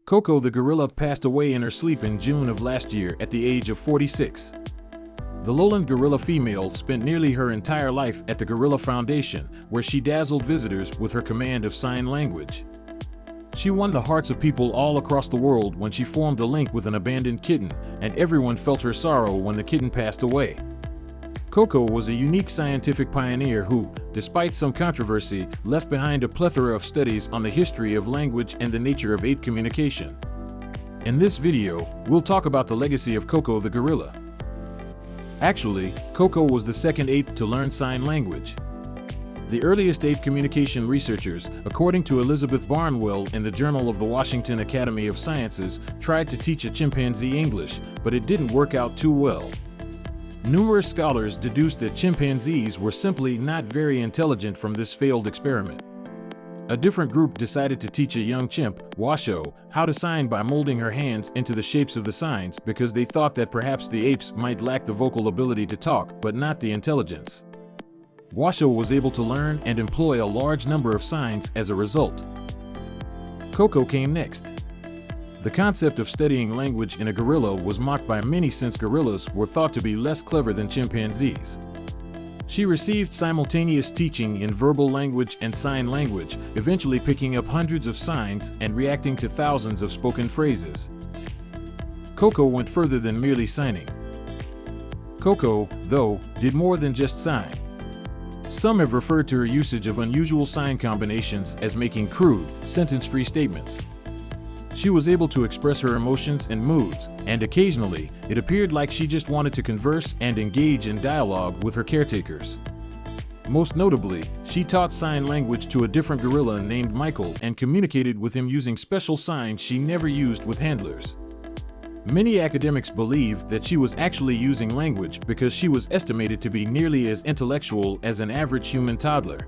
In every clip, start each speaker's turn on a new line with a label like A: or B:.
A: Koko the gorilla passed away in her sleep in June of last year at the age of 46. The lowland gorilla female spent nearly her entire life at the Gorilla Foundation, where she dazzled visitors with her command of sign language. She won the hearts of people all across the world when she formed a link with an abandoned kitten, and everyone felt her sorrow when the kitten passed away. Koko was a unique scientific pioneer who, despite some controversy, left behind a plethora of studies on the history of language and the nature of ape communication. In this video, we'll talk about the legacy of Koko the gorilla. Actually, Koko was the second ape to learn sign language. The earliest ape communication researchers, according to Elizabeth Barnwell in the Journal of the Washington Academy of Sciences, tried to teach a chimpanzee English, but it didn't work out too well. Numerous scholars deduced that chimpanzees were simply not very intelligent from this failed experiment. A different group decided to teach a young chimp, Washoe, how to sign by molding her hands into the shapes of the signs because they thought that perhaps the apes might lack the vocal ability to talk, but not the intelligence. Washoe was able to learn and employ a large number of signs as a result. Koko came next. The concept of studying language in a gorilla was mocked by many since gorillas were thought to be less clever than chimpanzees. She received simultaneous teaching in verbal language and sign language, eventually picking up hundreds of signs and reacting to thousands of spoken phrases. Koko went further than merely signing. Koko, though, did more than just sign. Some have referred to her usage of unusual sign combinations as making crude, sentence-free statements. She was able to express her emotions and moods, and occasionally, it appeared like she just wanted to converse and engage in dialogue with her caretakers. Most notably, she taught sign language to a different gorilla named Michael and communicated with him using special signs she never used with handlers. Many academics believe that she was actually using language because she was estimated to be nearly as intellectual as an average human toddler.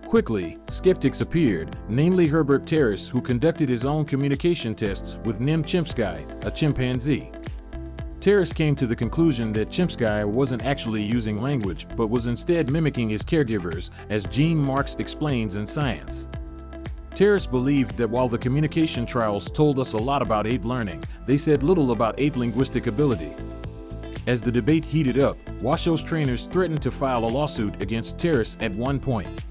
A: Quickly, skeptics appeared, namely HERBERT, who conducted his own communication tests with Nim Chimpsky, a chimpanzee. TERRACE came to the conclusion that Chimpsky wasn't actually using language but was instead mimicking his caregivers, as Jean Marx explains in Science. TERRACE believed that while the communication trials told us a lot about ape learning, they said little about ape linguistic ability. As the debate heated up, Washoe's trainers threatened to file a lawsuit against TERRACE at one point.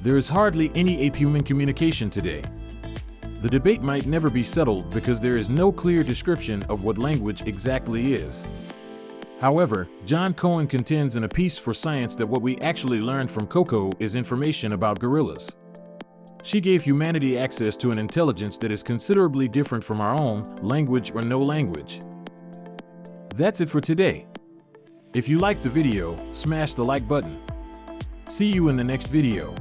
A: There is hardly any ape-human communication today. The debate might never be settled because there is no clear description of what language exactly is. However, John Cohen contends in a piece for Science that what we actually learned from Koko is information about gorillas. She gave humanity access to an intelligence that is considerably different from our own, language or no language. That's it for today. If you liked the video, smash the like button. See you in the next video.